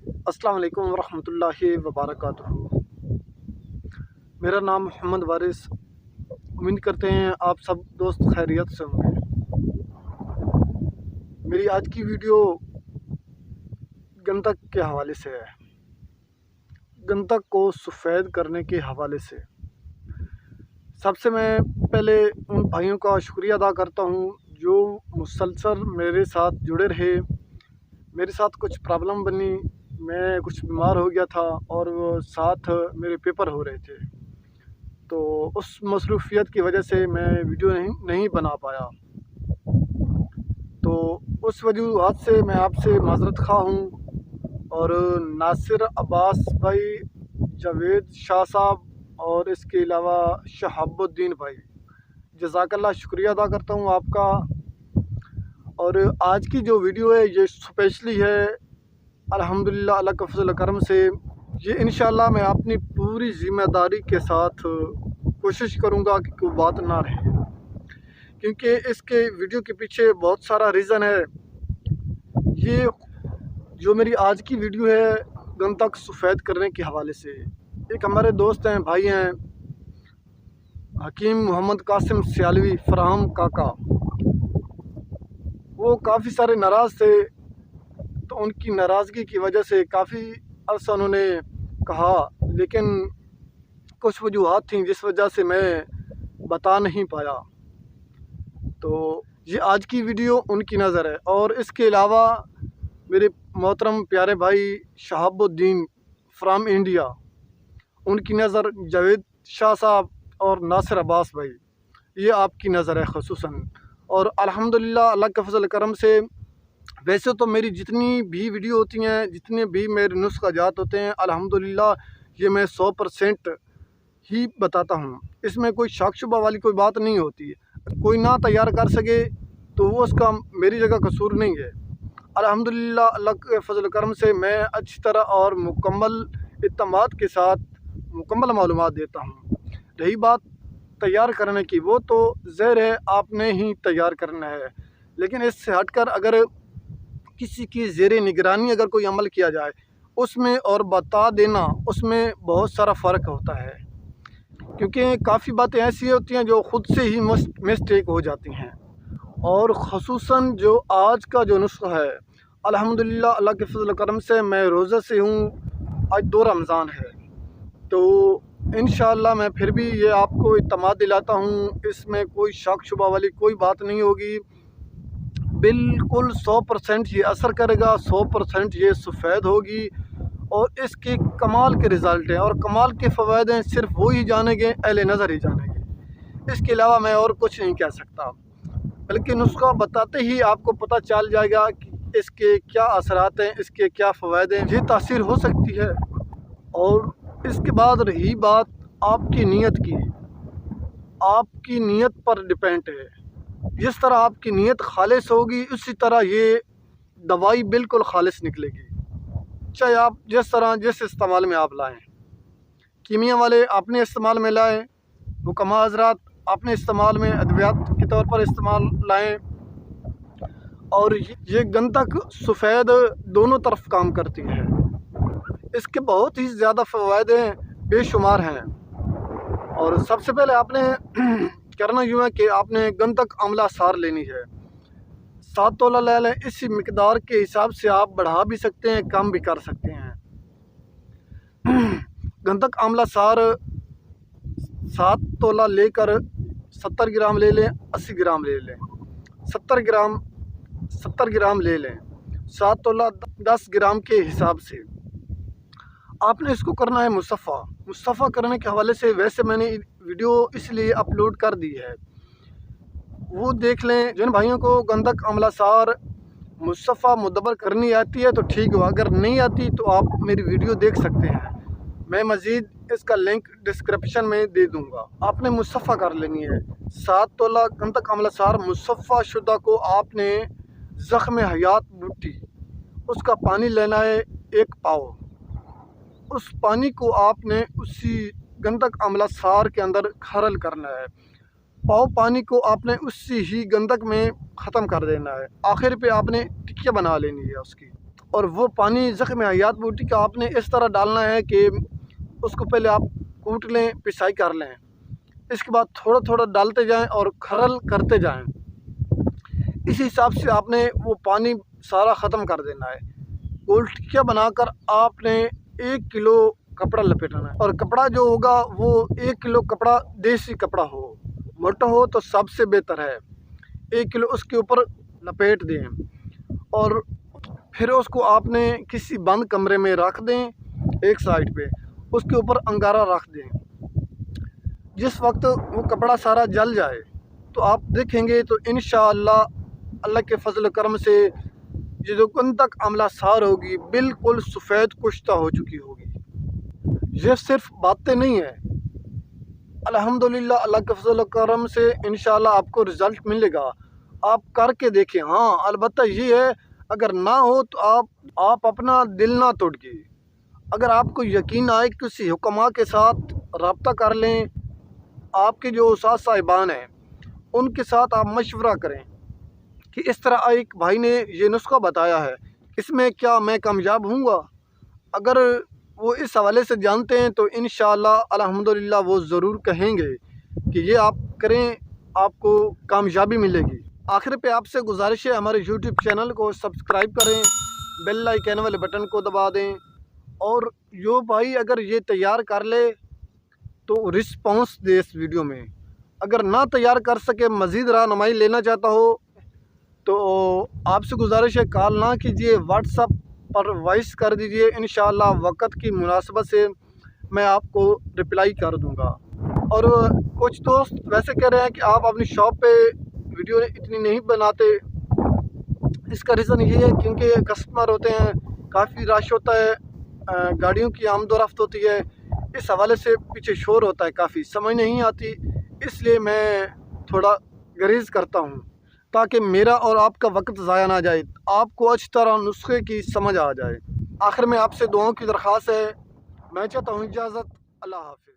السلام علیکم ورحمۃ اللہ وبرکاتہ۔ میرا نام محمد وارث۔ امید کرتے ہیں آپ سب دوست خیریت سے ہوں گے۔ میری آج کی ویڈیو گندک کے حوالے سے ہے، گندک کو سفید کرنے کے حوالے سے۔ سب سے میں پہلے ان بھائیوں کا شکریہ ادا کرتا ہوں جو مسلسل میرے ساتھ جڑے رہے۔ میرے ساتھ کچھ پرابلم بنی، میں کچھ بیمار ہو گیا تھا اور وہ ساتھ میرے پیپر ہو رہے تھے، تو اس مصروفیت کی وجہ سے میں ویڈیو نہیں بنا پایا۔ تو اس وجوہات سے میں آپ سے معذرت خواہ ہوں، اور ناصر عباس بھائی، جاوید شاہ صاحب اور اس کے علاوہ شہاب الدین بھائی، جزاک اللہ، شکریہ ادا کرتا ہوں آپ کا۔ اور آج کی جو ویڈیو ہے یہ اسپیشلی ہے الحمدللہ اللہ کا فضل و کرم سے۔ یہ انشاءاللہ میں اپنی پوری ذمہ داری کے ساتھ کوشش کروں گا کہ کوئی بات نہ رہے، کیونکہ اس کے ویڈیو کے پیچھے بہت سارا ریزن ہے۔ یہ جو میری آج کی ویڈیو ہے گندک سفید کرنے کے حوالے سے، ایک ہمارے دوست ہیں، بھائی ہیں، حکیم محمد قاسم سیالوی فرہم کاکا، وہ کافی سارے ناراض تھے، تو ان کی ناراضگی کی وجہ سے کافی عرصہ انہوں نے کہا، لیکن کچھ وجوہات تھیں جس وجہ سے میں بتا نہیں پایا۔ تو یہ آج کی ویڈیو ان کی نظر ہے، اور اس کے علاوہ میرے محترم پیارے بھائی شہاب الدین فرام انڈیا، ان کی نظر جاوید شاہ صاحب اور ناصر عباس بھائی، یہ آپ کی نظر ہے خصوصاً۔ اور الحمدللہ اللہ کے فضل کرم سے ویسے تو میری جتنی بھی ویڈیو ہوتی ہیں، جتنے بھی میرے نسخہ جات ہوتے ہیں، الحمدللہ یہ میں 100% ہی بتاتا ہوں، اس میں کوئی شک شبہ والی کوئی بات نہیں ہوتی۔ کوئی نہ تیار کر سکے تو وہ اس کا میری جگہ قصور نہیں ہے۔ الحمدللہ اللہ کے فضل و کرم سے میں اچھی طرح اور مکمل اعتماد کے ساتھ مکمل معلومات دیتا ہوں۔ رہی بات تیار کرنے کی، وہ تو ظاہر ہے آپ نے ہی تیار کرنا ہے، لیکن اس سے ہٹ کر اگر کسی کی زیر نگرانی اگر کوئی عمل کیا جائے اس میں اور بتا دینا، اس میں بہت سارا فرق ہوتا ہے، کیونکہ کافی باتیں ایسی ہوتی ہیں جو خود سے ہی مسٹیک ہو جاتی ہیں۔ اور خصوصاً جو آج کا جو نسخہ ہے، الحمدللہ اللہ کے فضل و کرم سے میں روزہ سے ہوں، آج 2 رمضان ہے، تو انشاءاللہ میں پھر بھی یہ آپ کو اعتماد دلاتا ہوں، اس میں کوئی شک شبہ والی کوئی بات نہیں ہوگی، بالکل 100% یہ اثر کرے گا، 100% یہ سفید ہوگی، اور اس کے کمال کے رزلٹ ہیں اور کمال کے فوائد ہیں، صرف وہی جانیں گے، اہل نظر ہی جانیں گے۔ اس کے علاوہ میں اور کچھ نہیں کہہ سکتا، بلکہ نسخہ بتاتے ہی آپ کو پتہ چل جائے گا کہ اس کے کیا اثرات ہیں، اس کے کیا فوائد ہیں، یہ تاثیر ہو سکتی ہے۔ اور اس کے بعد رہی بات آپ کی نیت کی، آپ کی نیت پر ڈیپینڈ ہے۔ جس طرح آپ کی نیت خالص ہوگی اسی طرح یہ دوائی بالکل خالص نکلے گی، چاہے آپ جس استعمال میں آپ لائیں، کیمیا والے اپنے استعمال میں لائیں، حکماء حضرات اپنے استعمال میں ادویات کے طور پر استعمال لائیں، اور یہ گندک سفید دونوں طرف کام کرتی ہے۔ اس کے بہت ہی زیادہ فوائد ہیں، بے شمار ہیں۔ اور سب سے پہلے آپ نے کرنا یوں ہے کہ آپ نے گندک عملہ سار لینی ہے، 7 تولہ لے لیں۔ اسی مقدار کے حساب سے آپ بڑھا بھی سکتے ہیں، کم بھی کر سکتے ہیں۔ گندک عملہ سار 7 تولہ لے کر 70 گرام لے لیں، 80 گرام لے لیں، 70 گرام لے لیں، 7 تولہ 10 گرام کے حساب سے آپ نے اس کو کرنا ہے مصفہ کرنے کے حوالے سے ویسے میں نے ویڈیو اس لیے اپلوڈ کر دی ہے، وہ دیکھ لیں۔ جن بھائیوں کو گندک عملہ سار مصفہ مدبر کرنی آتی ہے تو ٹھیک ہو، اگر نہیں آتی تو آپ میری ویڈیو دیکھ سکتے ہیں، میں مزید اس کا لنک ڈسکرپشن میں دے دوں گا۔ آپ نے مصفہ کر لینی ہے 7 تولہ گندک عملہ سار مصفہ شدہ کو آپ نے زخم حیات بوٹی، اس کا پانی لینا ہے 1 پاؤ۔ اس پانی کو آپ نے اسی گندک عملہ سار کے اندر کھرل کرنا ہے، پاؤ پانی کو آپ نے اسی ہی گندک میں ختم کر دینا ہے۔ آخر پہ آپ نے ٹکیا بنا لینی ہے اس کی، اور وہ پانی زخم حیات بوٹی کا آپ نے اس طرح ڈالنا ہے کہ اس کو پہلے آپ کوٹ لیں، پسائی کر لیں، اس کے بعد تھوڑا تھوڑا ڈالتے جائیں اور کھرل کرتے جائیں۔ اسی حساب سے آپ نے وہ پانی سارا ختم کر دینا ہے۔ گول ٹکیا بنا کر آپ نے 1 کلو کپڑا لپیٹنا ہے، اور کپڑا جو ہوگا وہ 1 کلو کپڑا دیسی کپڑا ہو، موٹا ہو تو سب سے بہتر ہے۔ 1 کلو اس کے اوپر لپیٹ دیں اور پھر اس کو آپ نے کسی بند کمرے میں رکھ دیں، ایک سائڈ پہ اس کے اوپر انگارہ رکھ دیں۔ جس وقت وہ کپڑا سارا جل جائے تو آپ دیکھیں گے تو انشاءاللہ اللہ کے فضل و کرم سے یہ جو کن تک عملہ سار ہوگی بالکل سفید کشتہ ہو چکی ہوگی۔ یہ صرف باتیں نہیں ہیں، الحمدللہ اللہ کے فضل و کرم سے انشاءاللہ آپ کو رزلٹ ملے گا۔ آپ کر کے دیکھیں۔ ہاں البتہ یہ ہے، اگر نہ ہو تو آپ اپنا دل نہ توڑیے۔ اگر آپ کو یقین آئے کسی حکماء کے ساتھ رابطہ کر لیں، آپ کے جو استاد صاحبان ہیں ان کے ساتھ آپ مشورہ کریں کہ اس طرح ایک بھائی نے یہ نسخہ بتایا ہے، اس میں کیا میں کامیاب ہوں گا؟ اگر وہ اس حوالے سے جانتے ہیں تو انشاءاللہ الحمدللہ وہ ضرور کہیں گے کہ یہ آپ کریں، آپ کو کامیابی ملے گی۔ آخر پہ آپ سے گزارش ہے، ہمارے یوٹیوب چینل کو سبسکرائب کریں، بیل آئیکن والے بٹن کو دبا دیں، اور جو بھائی اگر یہ تیار کر لے تو رسپانس دے اس ویڈیو میں۔ اگر نہ تیار کر سکے، مزید رہنمائی لینا چاہتا ہو تو آپ سے گزارش ہے کال نہ کیجیے، واٹس ایپ پر وائس کر دیجیے، انشاءاللہ وقت کی مناسبت سے میں آپ کو رپلائی کر دوں گا۔ اور کچھ دوست ویسے کہہ رہے ہیں کہ آپ اپنی شاپ پہ ویڈیو اتنی نہیں بناتے، اس کا ریزن یہ ہے کیونکہ کسٹمر ہوتے ہیں، کافی رش ہوتا ہے، گاڑیوں کی آمد و رفت ہوتی ہے، اس حوالے سے پیچھے شور ہوتا ہے، کافی سمجھ نہیں آتی، اس لیے میں تھوڑا گریز کرتا ہوں تاکہ میرا اور آپ کا وقت ضائع نہ جائے، آپ کو اچھی طرح نسخے کی سمجھ آ جائے۔ آخر میں آپ سے دعاؤں کی درخواست ہے، میں چاہتا ہوں اجازت، اللہ حافظ۔